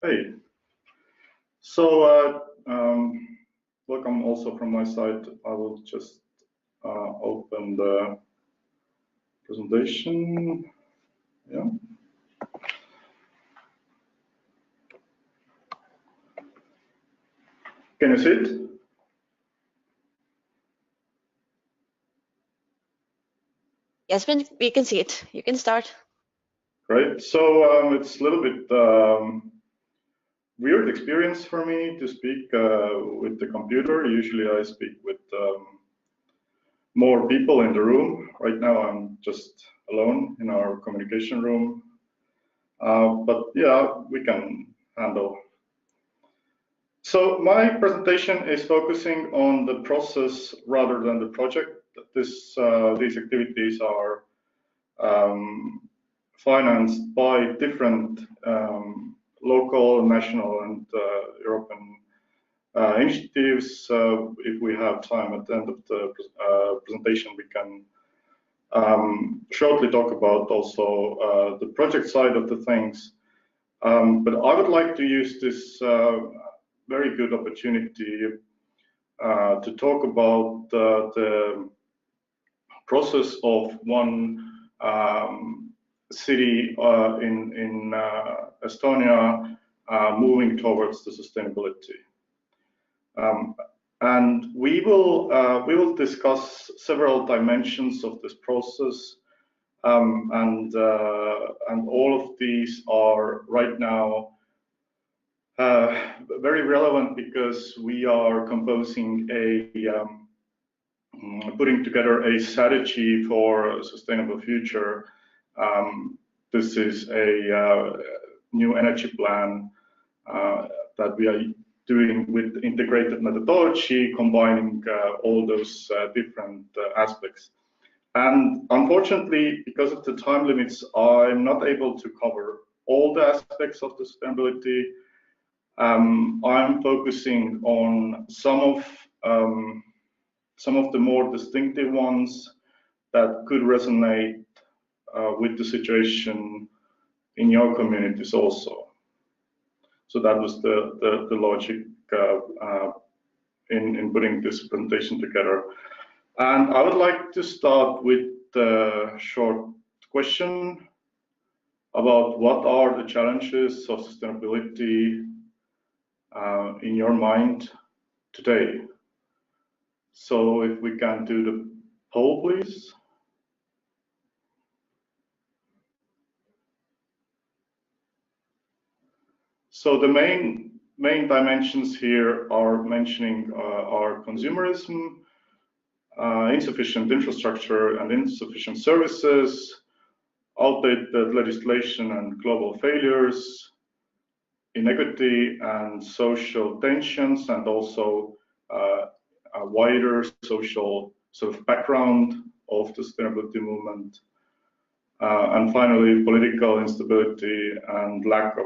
Hey, so welcome also from my side. I will just open the presentation. Yeah. Can you see it? Yes, we can see it. You can start. Great. So it's a little bit weird experience for me to speak with the computer. Usually I speak with more people in the room. Right now I'm just alone in our communication room. But yeah, we can handle. So my presentation is focusing on the process rather than the project. These activities are financed by different local, national, and European initiatives. If we have time at the end of the presentation, we can shortly talk about also the project side of the things. But I would like to use this very good opportunity to talk about the process of one city in Estonia moving towards the sustainability. And we will discuss several dimensions of this process, and all of these are right now very relevant because we are composing putting together a strategy for a sustainable future. This is a new energy plan that we are doing with integrated methodology, combining all those different aspects. And unfortunately, because of the time limits, I'm not able to cover all the aspects of the sustainability. I'm focusing on some of the more distinctive ones that could resonate with the situation in your communities also. So that was the logic in putting this presentation together. And I would like to start with a short question about what are the challenges of sustainability in your mind today. So if we can do the poll, please. So the main dimensions here are mentioning are consumerism, insufficient infrastructure and insufficient services, outdated legislation and global failures, inequity and social tensions, and also a wider social sort of background of the sustainability movement. And finally, political instability and lack of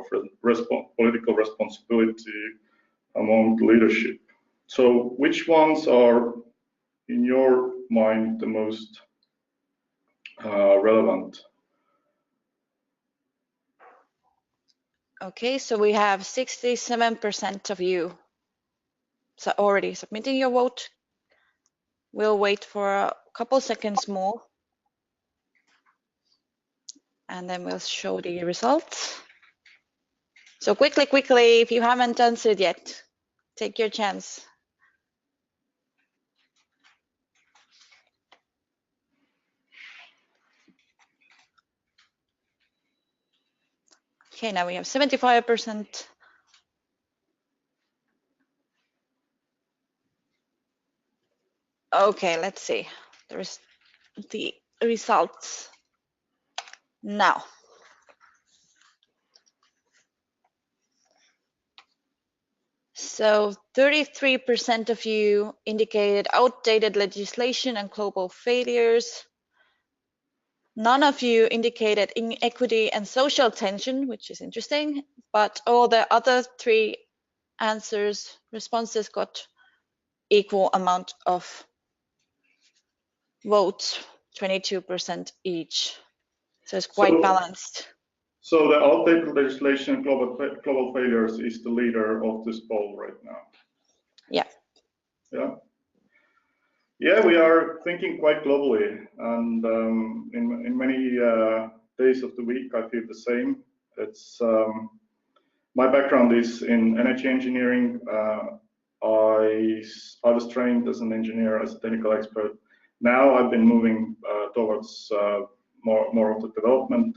political responsibility among the leadership. So which ones are, in your mind, the most relevant? Okay, so we have 67% of you already submitting your vote. We'll wait for a couple seconds more, and then we'll show the results. So quickly, if you haven't answered yet, take your chance. Okay, now we have 75%. Okay, let's see. There's the results now. So 33% of you indicated outdated legislation and global failures. None of you indicated inequity and social tension, which is interesting, but all the other three responses got equal amount of votes, 22% each. So it's quite balanced. So the outdated legislation, global failures, is the leader of this poll right now. Yeah. Yeah. Yeah, we are thinking quite globally, and in many days of the week, I feel the same. It's my background is in energy engineering. I was trained as an engineer, as a technical expert. Now I've been moving towards more of the development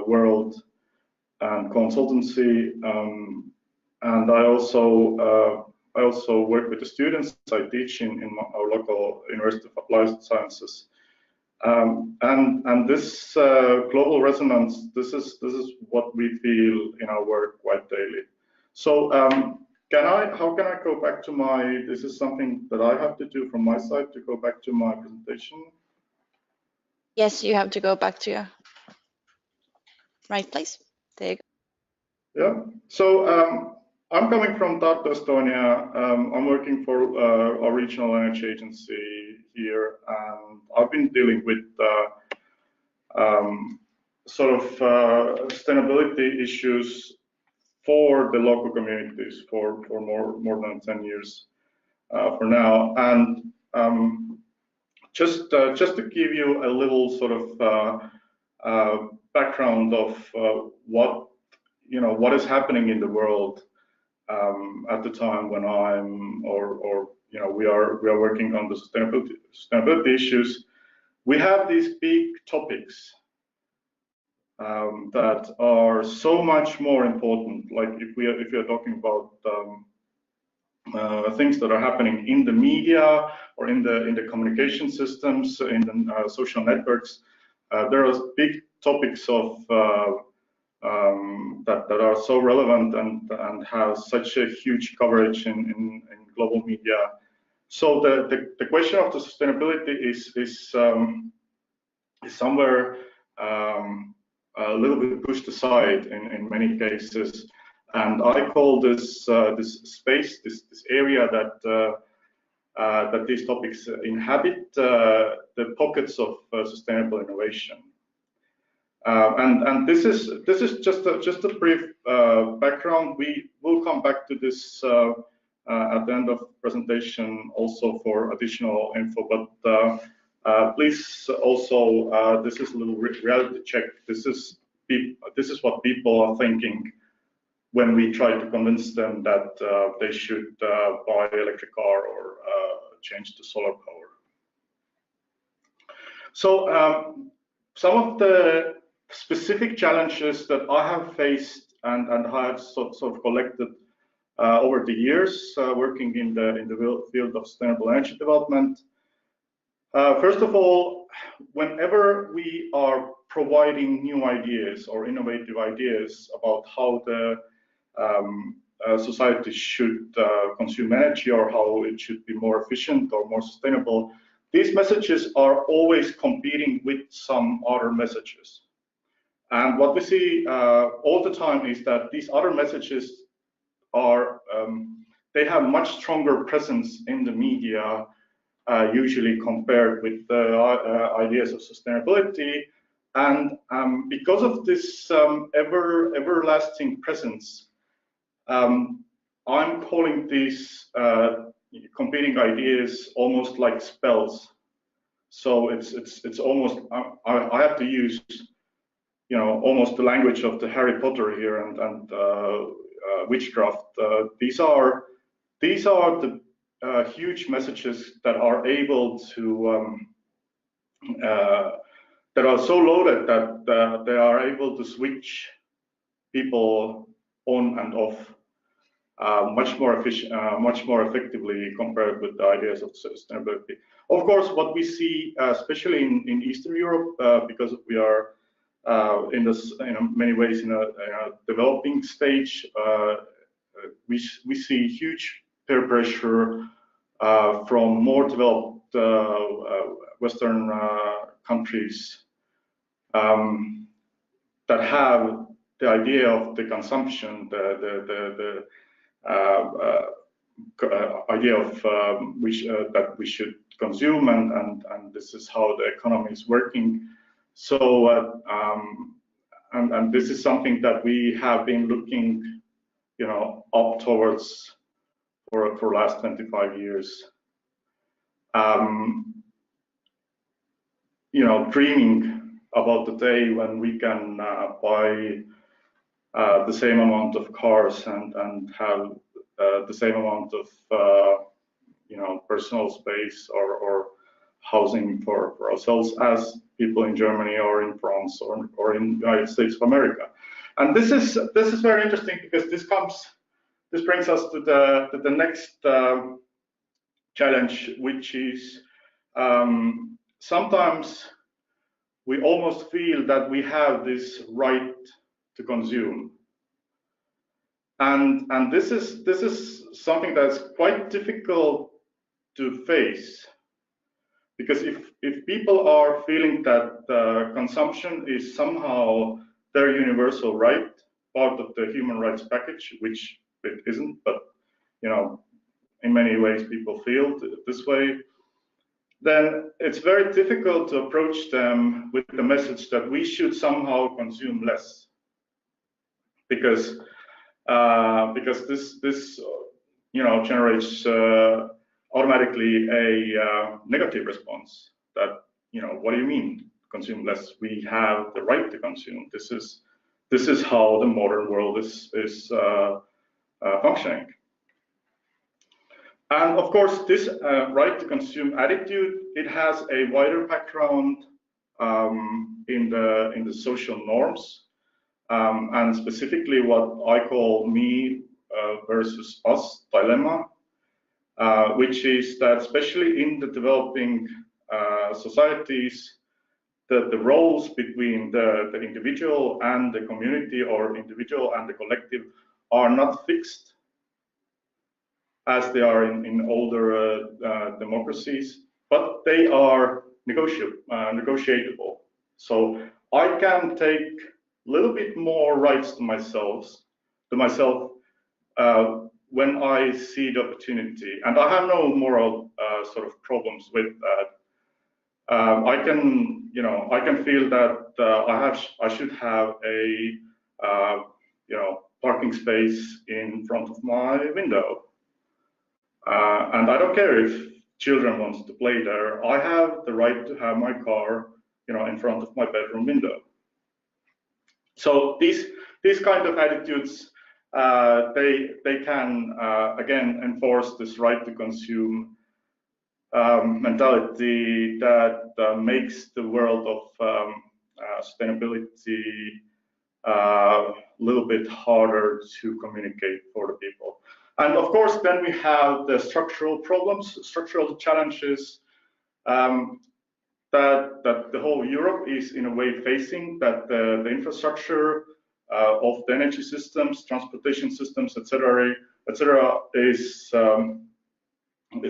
world and consultancy, and I also work with the students I teach in our local University of Applied Sciences. And this global resonance, this is what we feel in our work quite daily. So how can I go back to my, this is something that I have to do from my side to go back to my presentation? Yes, you have to go back to your right place. There you go. Yeah, so I'm coming from Tartu, Estonia. I'm working for a regional energy agency here, and I've been dealing with sort of sustainability issues for the local communities for more than 10 years for now. And just to give you a little sort of background of what is happening in the world at the time when we are working on the sustainability issues. We have these big topics that are so much more important. Like if we are talking about things that are happening in the media or in the communication systems, in the social networks, there are big topics of that are so relevant and have such a huge coverage in global media. So the question of the sustainability is somewhere a little bit pushed aside in many cases, and I call this space, this area that these topics inhabit, the pockets of sustainable innovation. And this is just a brief background. We will come back to this at the end of the presentation also for additional info, but please also, this is a little reality check. This is what people are thinking when we try to convince them that they should buy an electric car or change to solar power. So some of the specific challenges that I have faced and I have sort of collected over the years working in the field of sustainable energy development. First of all, whenever we are providing new ideas or innovative ideas about how the society should consume energy or how it should be more efficient or more sustainable, these messages are always competing with some other messages. And what we see all the time is that these other messages are, they have much stronger presence in the media, usually compared with the ideas of sustainability. And because of this everlasting presence, I'm calling these competing ideas almost like spells. So it's almost, I have to use almost the language of the Harry Potter here and witchcraft. These are the huge messages that are able to that are so loaded that they are able to switch people on and off much more effectively compared with the ideas of sustainability. Of course, what we see, especially in Eastern Europe, because we are in many ways in a developing stage, we see huge peer pressure from more developed Western countries that have the idea of the consumption, the idea of that we should consume, and this is how the economy is working. So and this is something that we have been looking, up towards for the last 25 years. Dreaming about the day when we can buy the same amount of cars and have the same amount of personal space or housing for ourselves as people in Germany or in France or in the United States of America. And this is very interesting because this brings us to the next challenge, which is sometimes we almost feel that we have this right to consume. And this is something that's quite difficult to face, because if people are feeling that consumption is somehow their universal right, part of the human rights package, which it isn't, but in many ways people feel this way, then it's very difficult to approach them with the message that we should somehow consume less, because this generates automatically a negative response. That what do you mean consume less? We have the right to consume. This is how the modern world is functioning. And of course, this right to consume attitude, it has a wider background in the social norms, and specifically what I call me versus us dilemma, which is that especially in the developing societies, the roles between the individual and the community, or individual and the collective, are not fixed as they are in older democracies, but they are negotiable. So I can take a little bit more rights to myself when I see the opportunity, and I have no moral sort of problems with that. I can feel that I should have a parking space in front of my window, and I don't care if children want to play there. I have the right to have my car, in front of my bedroom window. So these kind of attitudes, they can again enforce this right to consume mentality that makes the world of sustainability a little bit harder to communicate for the people. And of course, then we have the structural problems, structural challenges that the whole Europe is in a way facing, that the infrastructure of the energy systems, transportation systems, etc., is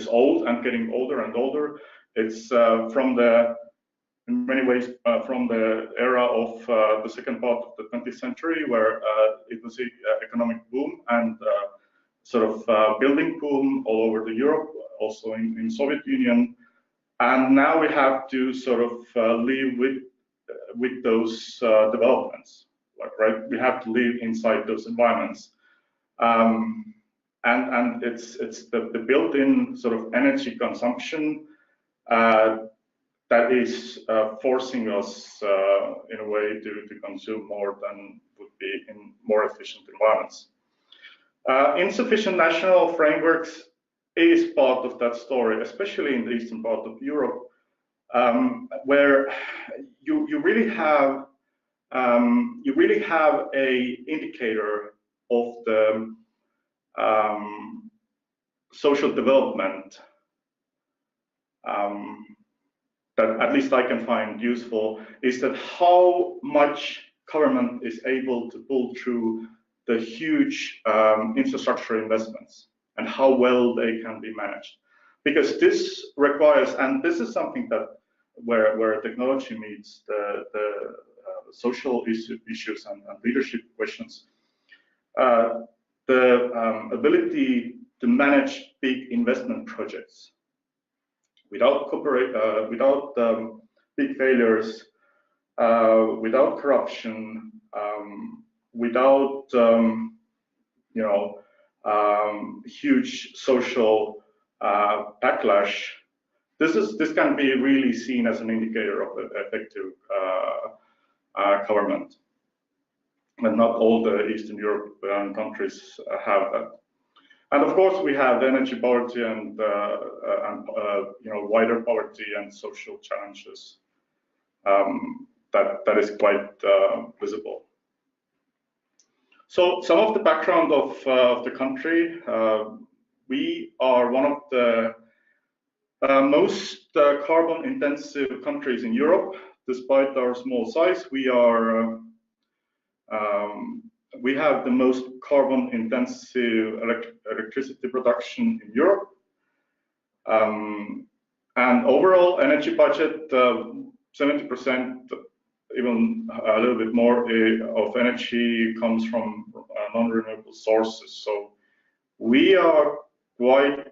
old and getting older and older. It's in many ways from the era of the second part of the 20th century, where it was an economic boom and sort of building boom all over the Europe, also in Soviet Union. And now we have to sort of live with those developments, right? We have to live inside those environments, and it's the built-in sort of energy consumption that is forcing us in a way to consume more than would be in more efficient environments. Insufficient national frameworks is part of that story, especially in the eastern part of Europe, where you really have a indicator of the social development that at least I can find useful, is that how much government is able to pull through the huge infrastructure investments and how well they can be managed. Because this requires, and this is something that where technology meets the social issues and leadership questions, the ability to manage big investment projects without big failures, without corruption, without huge social backlash. This can be really seen as an indicator of effective government, and not all the Eastern European countries have that. And of course, we have the energy poverty and wider poverty and social challenges that is quite visible. So some of the background of the country: we are one of the most carbon-intensive countries in Europe. Despite our small size, we have the most carbon-intensive electricity production in Europe. And overall energy budget, 70%, even a little bit more of energy comes from non-renewable sources. So we are quite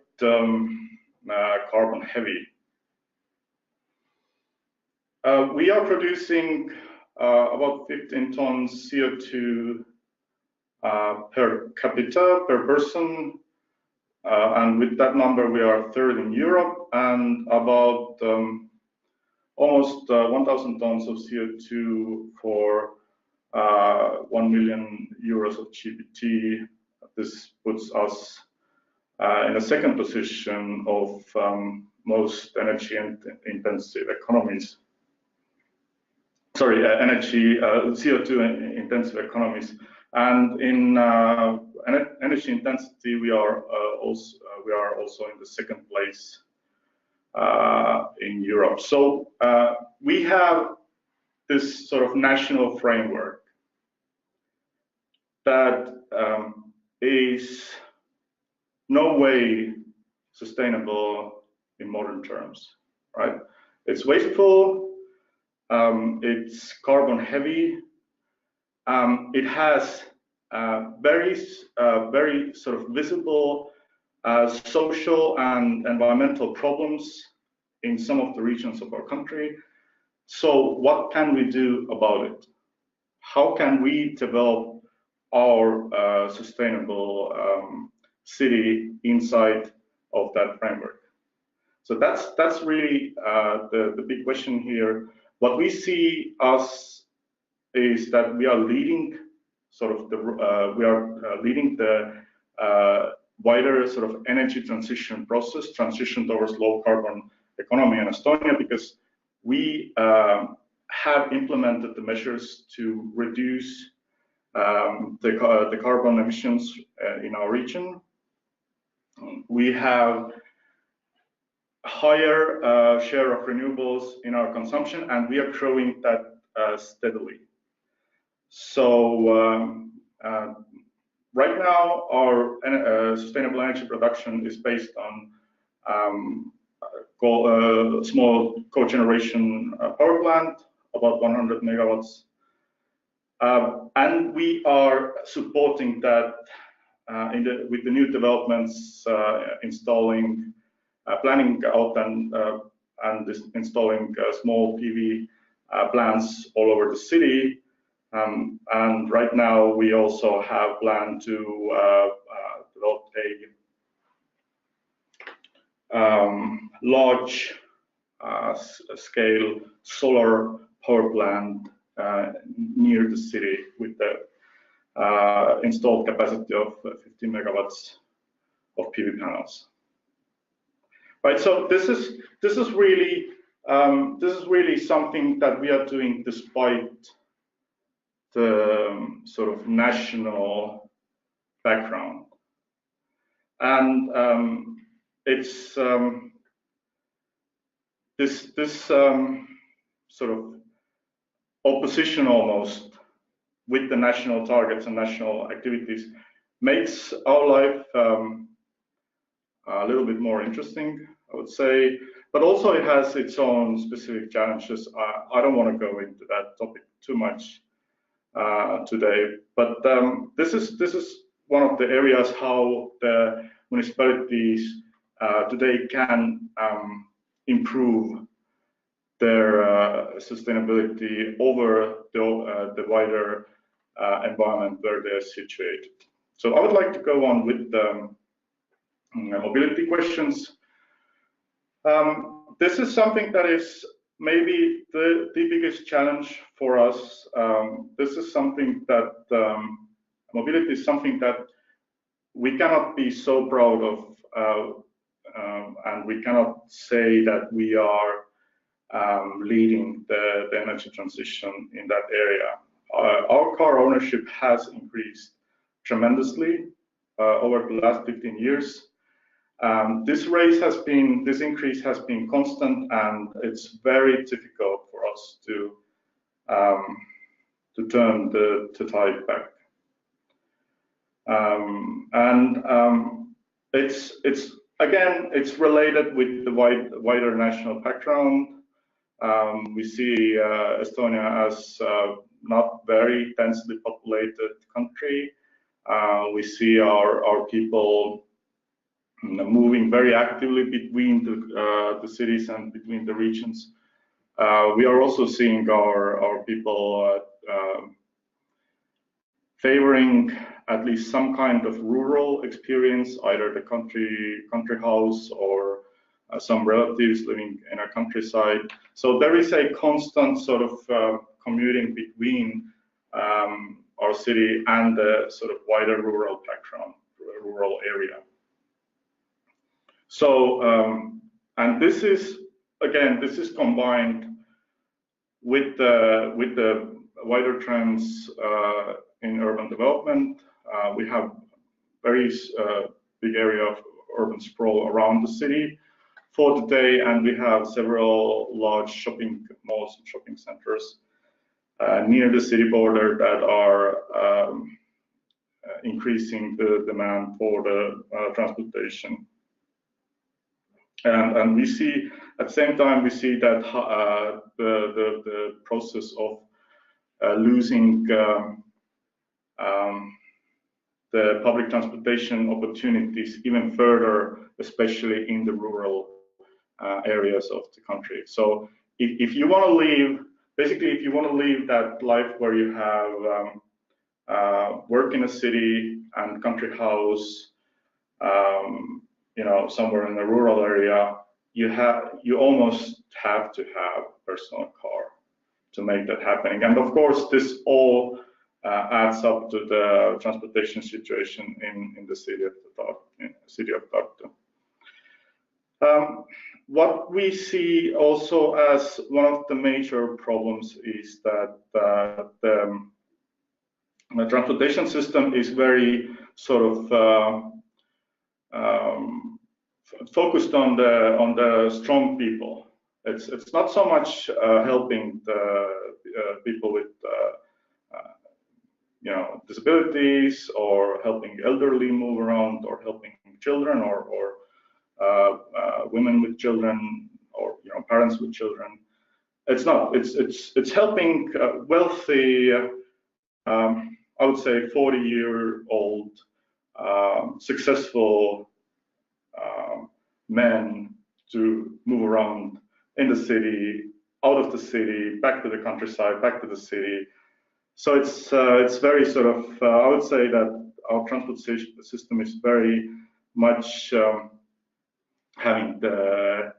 carbon heavy. We are producing about 15 tons CO2 per capita, per person, and with that number we are third in Europe, and about almost 1,000 tons of CO2 for 1 million euros of GDP. This puts us in a second position of most energy intensive economies. Sorry, CO2 intensive economies. And in energy intensity, we are also in the second place in Europe. So we have this sort of national framework that is no way sustainable in modern terms, right? It's wasteful, it's carbon heavy, it has very sort of visible social and environmental problems in some of the regions of our country. So what can we do about it? How can we develop our sustainable city inside of that framework? So that's really the big question here. What we see us is that we are leading the wider sort of energy transition process, transition towards low carbon economy in Estonia, because we have implemented the measures to reduce the carbon emissions in our region. We have a higher share of renewables in our consumption, and we are growing that steadily. So right now, our sustainable energy production is based on small cogeneration power plant, about 100 megawatts. And we are supporting that with the new developments, planning out and installing small PV plants all over the city. And right now we also have planned to develop a large scale solar power plant near the city with the installed capacity of 50 megawatts of PV panels. Right. So this is really something that we are doing despite the sort of national background, and it's this sort of opposition almost with the national targets and national activities makes our life a little bit more interesting, I would say, but also it has its own specific challenges. I don't want to go into that topic too much today, but this is one of the areas how the municipalities today can improve their sustainability over the wider environment where they're situated. So I would like to go on with the mobility questions. This is something that is maybe the biggest challenge for us. This is something that mobility is something that we cannot be so proud of, and we cannot say that we are leading the energy transition in that area. Our car ownership has increased tremendously over the last 15 years. This increase has been constant, and it's very difficult for us to turn the tide back. It's related with the wider national background. We see Estonia as not very densely populated country. We see our people moving very actively between the cities and between the regions. We are also seeing our people favoring at least some kind of rural experience, either the country house or some relatives living in a countryside. So there is a constant sort of commuting between our city and the sort of wider rural background, rural area. So, and this is combined with the wider trends in urban development. We have very big area of urban sprawl around the city for today, and we have several large shopping malls and shopping centers near the city border that are increasing the demand for the transportation. And we see at the same time that the process of losing the public transportation opportunities even further, especially in the rural areas of the country. So if you want to leave, basically, if you want to leave that life where you have work in a city and country house, somewhere in a rural area, you almost have to have a personal car to make that happening. And of course, this all adds up to the transportation situation in the city of Tartu. What we see also as one of the major problems is that the transportation system is very sort of focused on the strong people. It's not so much helping the people with disabilities, or helping elderly move around, or helping children, or women with children, or parents with children. It's not. It's helping wealthy, I would say 40-year-old successful men to move around in the city, out of the city, back to the countryside, back to the city. So it's very sort of I would say that our transportation system is very much having the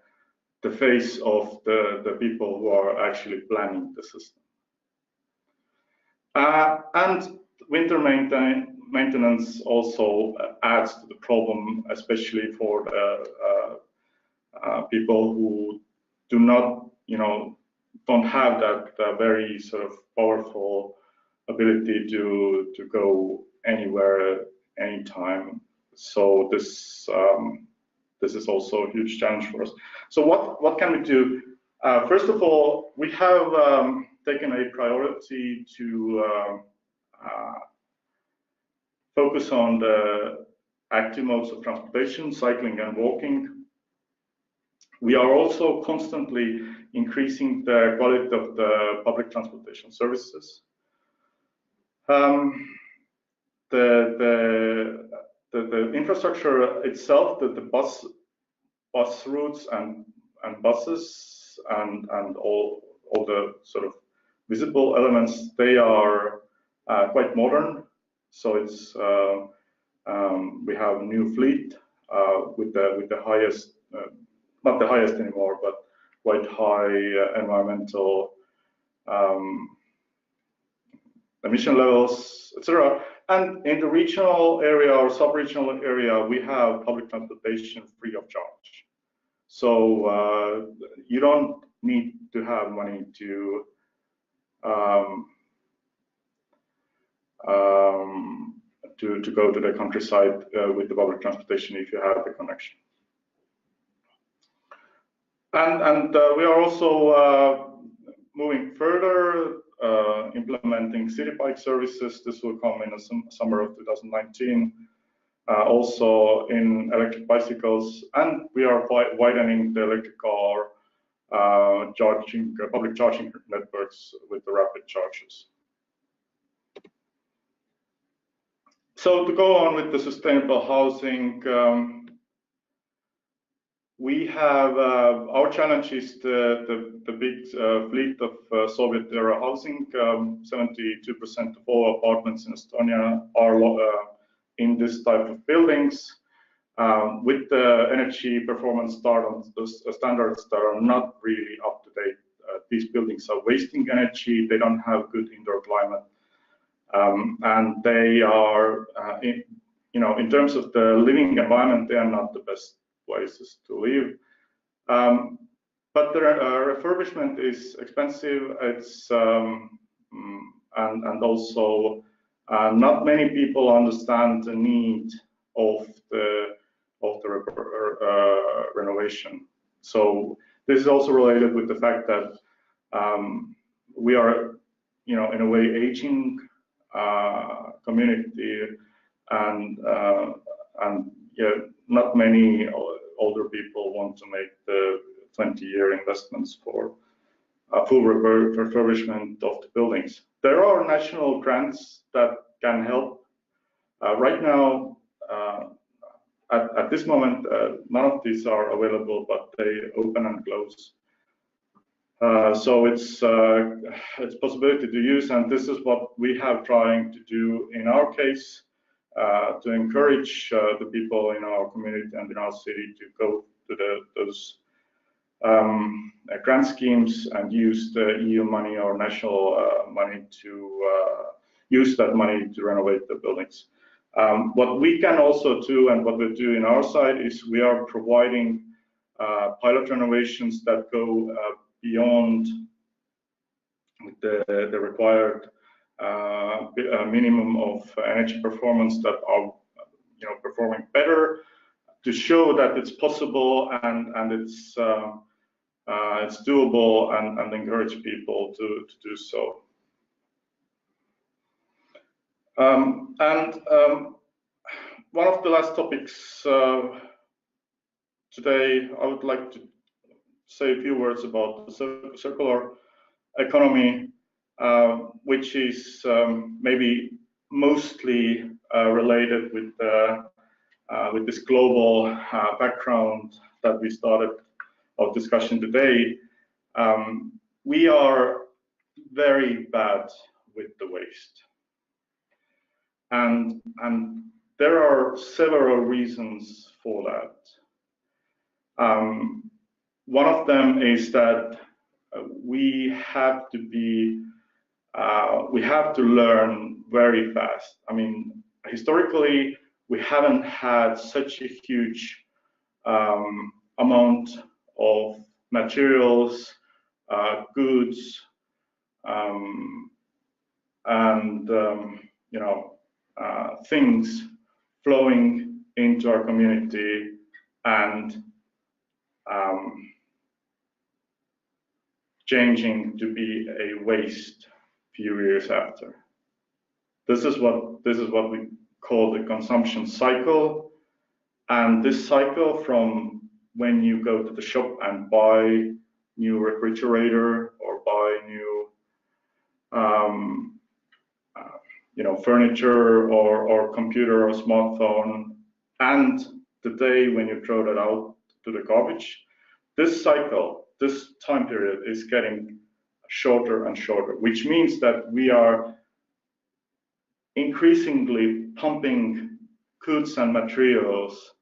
face of the people who are actually planning the system. And winter maintenance also adds to the problem, especially for the people who do not, don't have that very sort of powerful ability to go anywhere, anytime. So this is also a huge challenge for us. So what can we do? First of all, we have taken a priority to focus on the active modes of transportation, cycling and walking. We are also constantly increasing the quality of the public transportation services. The infrastructure itself, the bus routes and buses and all the sort of visible elements, they are quite modern. So it's we have new fleet with the highest, not the highest anymore, but quite high environmental emission levels, etc. And in the regional area or sub-regional area, we have public transportation free of charge. So you don't need to have money to go to the countryside with the public transportation if you have the connection. And we are also moving further, implementing city bike services. This will come in the summer of 2019. Also in electric bicycles, and we are widening the electric car public charging networks with the rapid chargers. So to go on with the sustainable housing, we have our challenge is the big fleet of Soviet-era housing. 72% of all apartments in Estonia are in this type of buildings. With the energy performance standards that are not really up to date. These buildings are wasting energy. They don't have good indoor climate, and they are, in terms of the living environment, they are not the best places to live. But the refurbishment is expensive. It's and also not many people understand the need of the renovation. So this is also related with the fact that we are, in a way, aging community, and yeah, not many older people want to make the 20-year investments for a full refurbishment of the buildings. There are national grants that can help. Right now, at this moment, none of these are available, but they open and close. So it's possibility to use, and this is what we have trying to do in our case, to encourage the people in our community and in our city to go to those grant schemes and use the EU money or national money to use that money to renovate the buildings. What we can also do, and what we do in our side, is we are providing pilot renovations that go beyond the required minimum of energy performance, that are performing better, to show that it's possible and it's doable, and encourage people to do so. One of the last topics today, I would like to say a few words about the circular economy, which is maybe mostly related with this global background that we started our discussion today. We are very bad with the waste. And there are several reasons for that. One of them is that we have to learn very fast. I mean, historically, we haven't had such a huge amount of materials, goods, and things flowing into our community and changing to be a waste few years after. This is what we call the consumption cycle, and this cycle, from when you go to the shop and buy new refrigerator or buy new furniture or computer or smartphone, and the day when you throw that out to the garbage, this cycle, this time period is getting shorter and shorter, which means that we are increasingly pumping goods and materials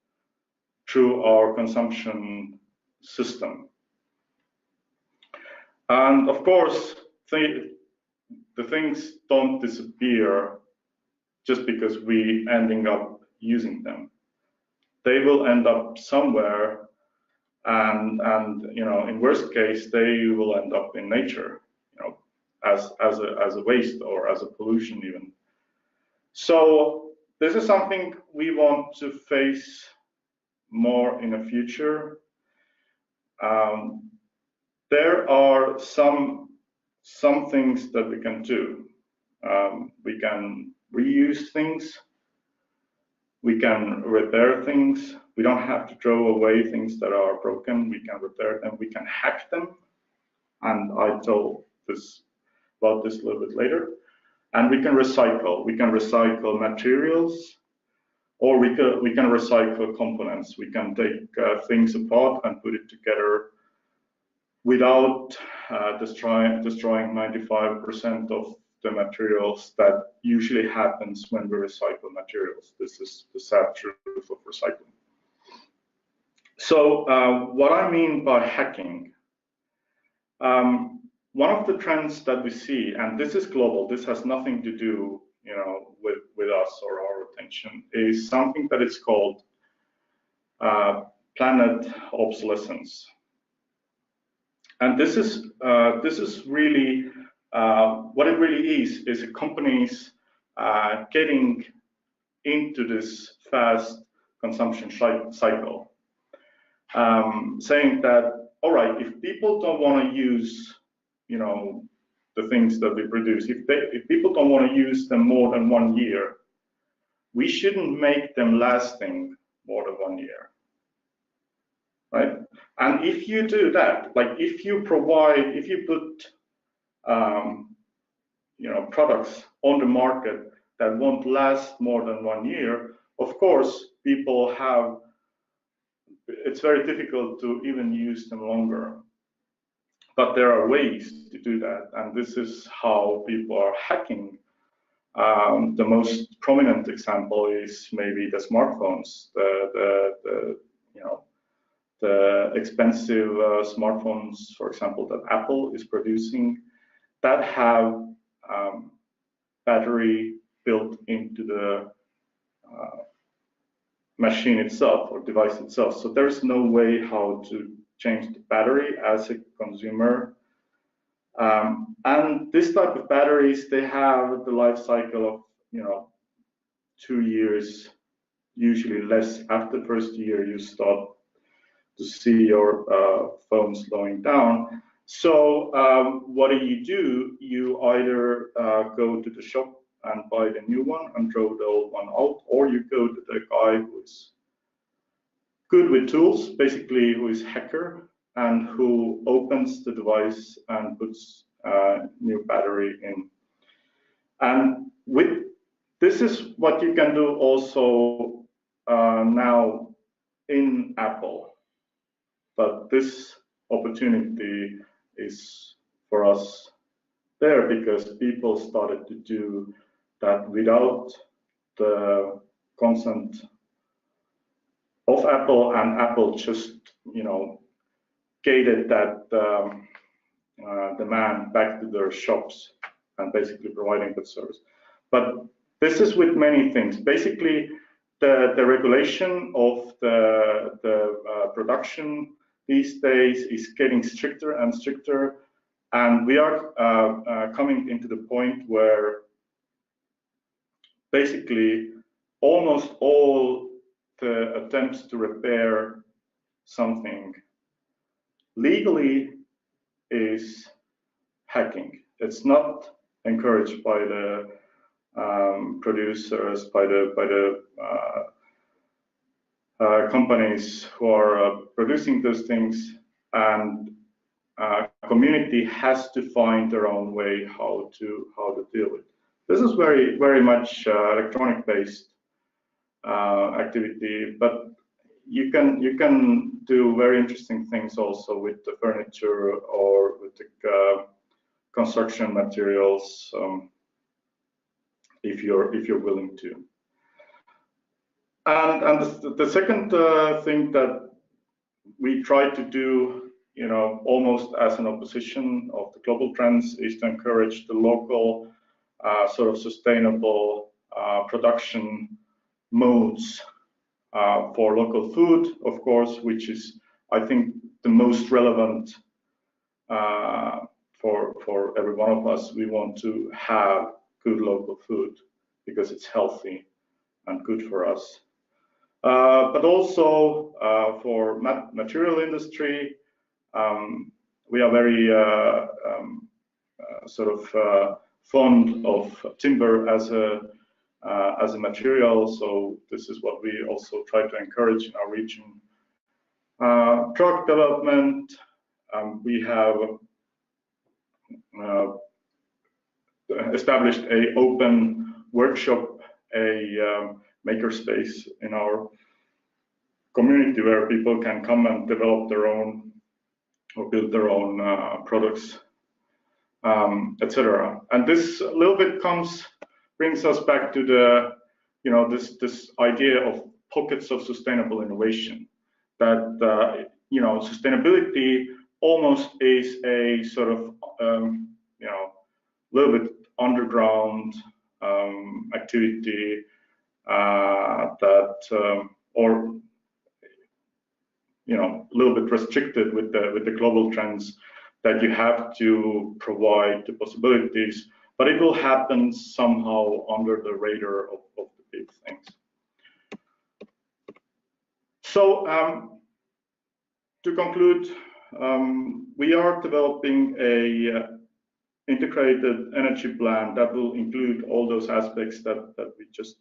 through our consumption system. And of course, the things don't disappear just because we ending up using them. They will end up somewhere, and you know, in worst case, they will end up in nature, you know, as a waste or as a pollution even. So this is something we want to face more in the future. There are some things that we can do. We can reuse things. We can repair things. We don't have to throw away things that are broken. We can repair them. We can hack them. And I told about this a little bit later. And we can recycle. We can recycle materials, or we can recycle components. We can take things apart and put it together without destroying 95% of the materials that usually happens when we recycle materials. This is the sad truth of recycling. So what I mean by hacking, one of the trends that we see, and this is global, this has nothing to do, you know, with us or our attention, is something that is called planet obsolescence. And this is really what it really is companies getting into this fast consumption cycle, saying that, all right, if people don't want to use, you know, the things that we produce, if people don't want to use them more than 1 year, we shouldn't make them lasting more than 1 year, right? And if you do that, like if you put you know, products on the market that won't last more than 1 year, of course, it's very difficult to even use them longer. But there are ways to do that, and this is how people are hacking. The most prominent example is maybe the smartphones, you know, the expensive smartphones, for example, that Apple is producing, that have battery built into the machine itself or device itself. So there's no way how to change the battery as a consumer. And this type of batteries, they have the life cycle of, you know, 2 years, usually less. After the first year, you start to see your phone slowing down. So what do? You either go to the shop and buy the new one and throw the old one out, or you go to the guy who is good with tools, basically who is hacker, and who opens the device and puts new battery in. And this is what you can do also now in Apple. But this opportunity is for us there because people started to do that without the consent of Apple, and Apple just, you know, gated that demand back to their shops and basically providing that service. But this is with many things. Basically, the regulation of the production these days is getting stricter and stricter, and we are coming into the point where basically almost all the attempts to repair something legally is hacking. It's not encouraged by the producers, by the companies who are producing those things, and community has to find their own way how to deal with. This is very much electronic based activity, but you can do very interesting things also with the furniture or with the construction materials. if you're willing to. And the second thing that we try to do, almost as an opposition of the global trends, is to encourage the local sort of sustainable production modes for local food, of course, which is, I think, the most relevant for every one of us. We want to have good local food because it's healthy and good for us. But also for material industry, we are very sort of fond of timber as a material. So this is what we also try to encourage in our region. Drug development, we have established an open workshop, a makerspace in our community where people can come and develop their own or build their own products, etc. And this a little bit brings us back to the, this idea of pockets of sustainable innovation. That sustainability almost is a sort of little bit underground activity or a little bit restricted with the global trends, that you have to provide the possibilities, but it will happen somehow under the radar of the big things. So to conclude, we are developing a integrated energy plan that will include all those aspects that we just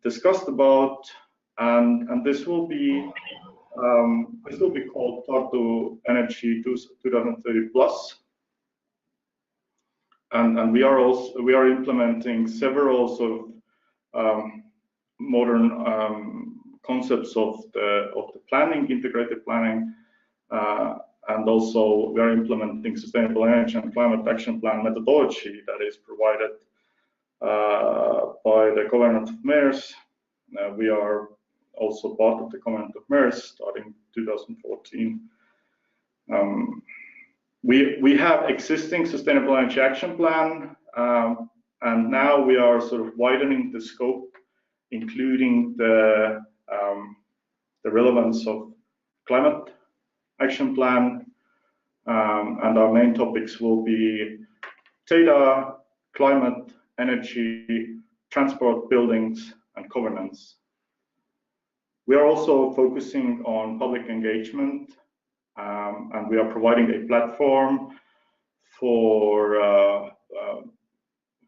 discussed about, and this will be called Tartu Energy 2030 Plus, and we are implementing several sort of modern concepts of the planning, integrated planning, and also we are implementing sustainable energy and climate action plan methodology that is provided by the Covenant of Mayors. We are also part of the Covenant of Mayors starting 2014. We have existing sustainable energy action plan, and now we are sort of widening the scope, including the relevance of climate action plan, and our main topics will be data, climate, energy, transport, buildings, and governance. We are also focusing on public engagement, and we are providing a platform for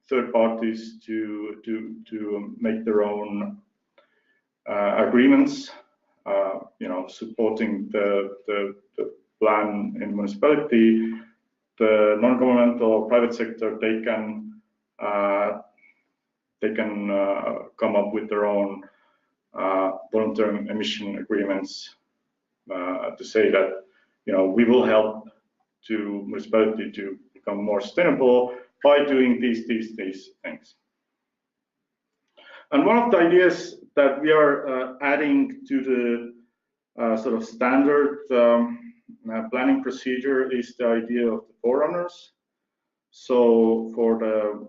third parties to make their own agreements, supporting the plan in municipality. The non-governmental private sector, they can come up with their own long-term emission agreements to say that we will help to municipality to become more sustainable by doing these things. And one of the ideas that we are adding to the sort of standard planning procedure is the idea of the forerunners. So for the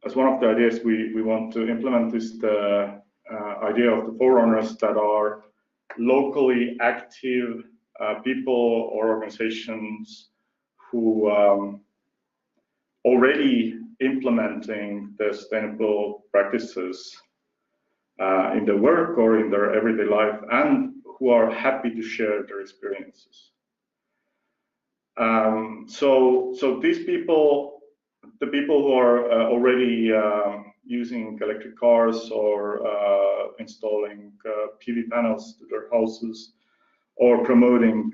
as one of the ideas we want to implement is the idea of the forerunners that are locally active people or organizations who already implementing the sustainable practices in their work or in their everyday life, and who are happy to share their experiences. So these people, the people who are already using electric cars or installing PV panels to their houses, or promoting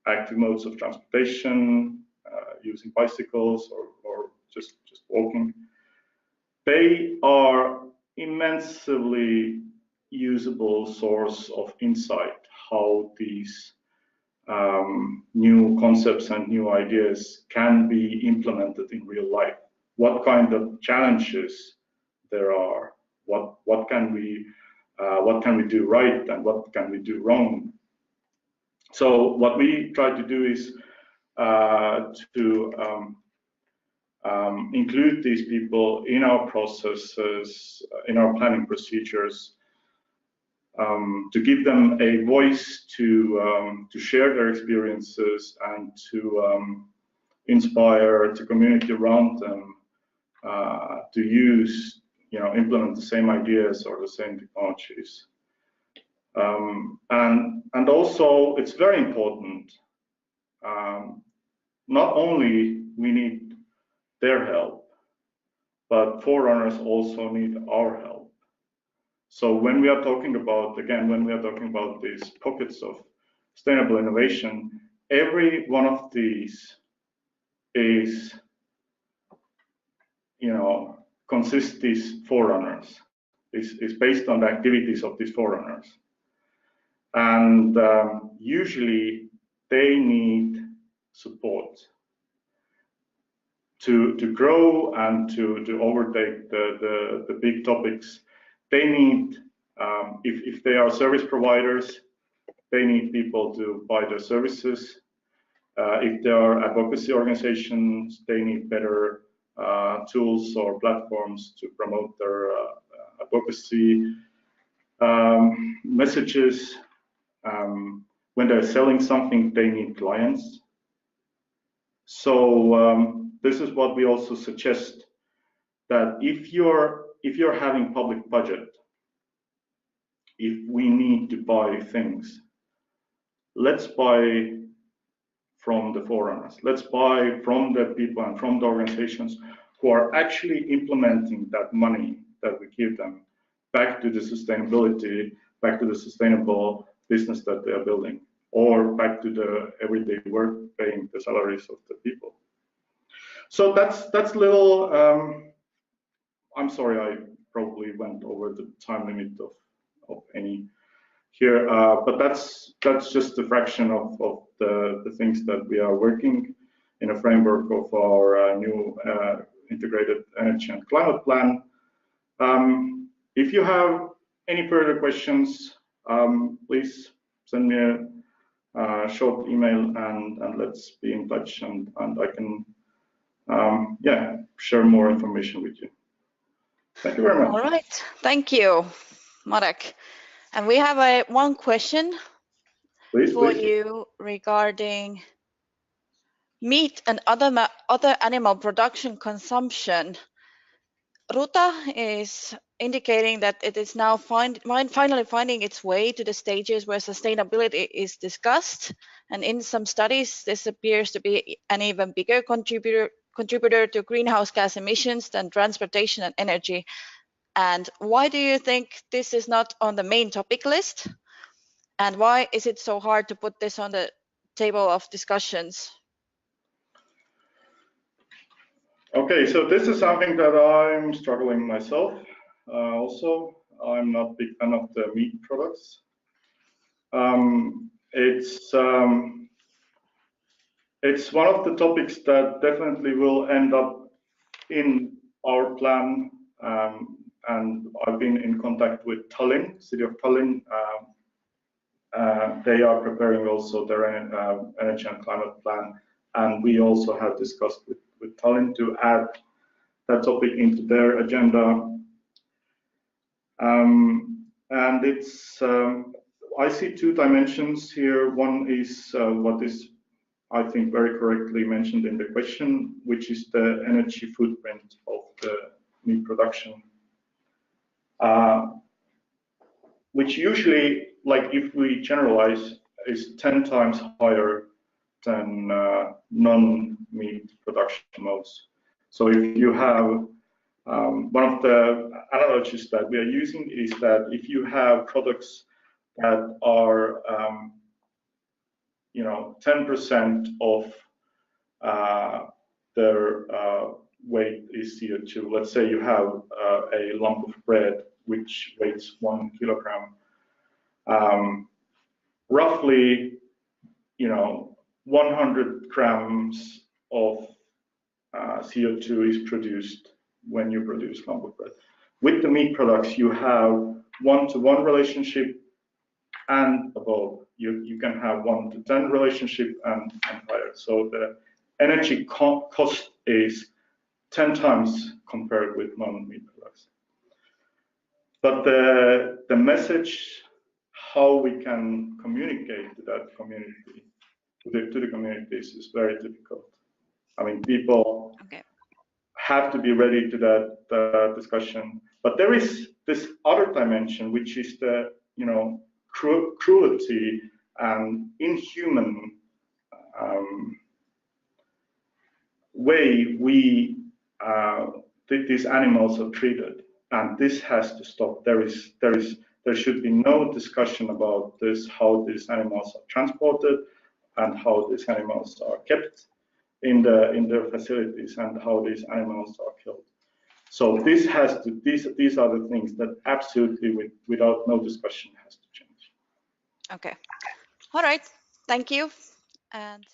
active modes of transportation, using bicycles or just walking, they are immensely usable source of insight how these new concepts and new ideas can be implemented in real life. What kind of challenges there are? What can we do right and what can we do wrong? So what we try to do is to include these people in our processes, in our planning procedures, to give them a voice to share their experiences and to inspire the community around them to use, implement the same ideas or the same technologies. And also, it's very important. Not only we need their help, but forerunners also need our help. So when we are talking about, again, when we are talking about these pockets of sustainable innovation, every one of these is, consists these forerunners, is based on the activities of these forerunners. And usually they need support to grow and to overtake the big topics. They need, if they are service providers, they need people to buy their services. If they are advocacy organizations, they need better tools or platforms to promote their advocacy messages. When they're selling something, they need clients. So this is what we also suggest, that if you're having public budget, if we need to buy things, let's buy from the forerunners. Let's buy from the people and from the organizations who are actually implementing that money that we give them back to the sustainability, back to the sustainable business that they are building, or back to the everyday work, paying the salaries of the people. So that's little. I'm sorry, I probably went over the time limit of any here, but that's just a fraction of the things that we are working in a framework of our new integrated energy and climate plan. If you have any further questions, please send me a short email and let's be in touch, and I can share more information with you. Thank you very much. All right, thank you, Marek. And we have one question for you regarding meat and other animal production consumption. Ruta is indicating that it is now finally finding its way to the stages where sustainability is discussed, and in some studies this appears to be an even bigger contributor to greenhouse gas emissions than transportation and energy. And why do you think this is not on the main topic list? And why is it so hard to put this on the table of discussions? Okay, so this is something that I'm struggling myself. Also, I'm not a big fan of the meat products. It's one of the topics that definitely will end up in our plan. And I've been in contact with Tallinn, City of Tallinn. They are preparing also their energy and climate plan, and we also have discussed with Tallinn to add that topic into their agenda. And it's I see two dimensions here. One is what is, I think, very correctly mentioned in the question, which is the energy footprint of the meat production, which usually, like if we generalize, is 10 times higher than non-meat production modes. So if you have, one of the analogies that we are using is that if you have products that are, 10% of their weight is CO2. Let's say you have a lump of bread which weighs 1 kilogram. roughly, 100 grams of CO2 is produced when you produce lumber bread. With the meat products, you have 1-to-1 relationship and above. You can have 1-to-10 relationship and higher. So the energy cost is 10 times compared with non-meat products. But the message, how we can communicate to that community, to the communities, is very difficult. I mean, people have to be ready to that discussion. But there is this other dimension, which is the cruelty and inhuman way these animals are treated, and this has to stop. There should be no discussion about this, how these animals are transported and how these animals are kept in their facilities and how these animals are killed. So these are the things that absolutely, without no discussion, has to change. Okay. All right. Thank you. And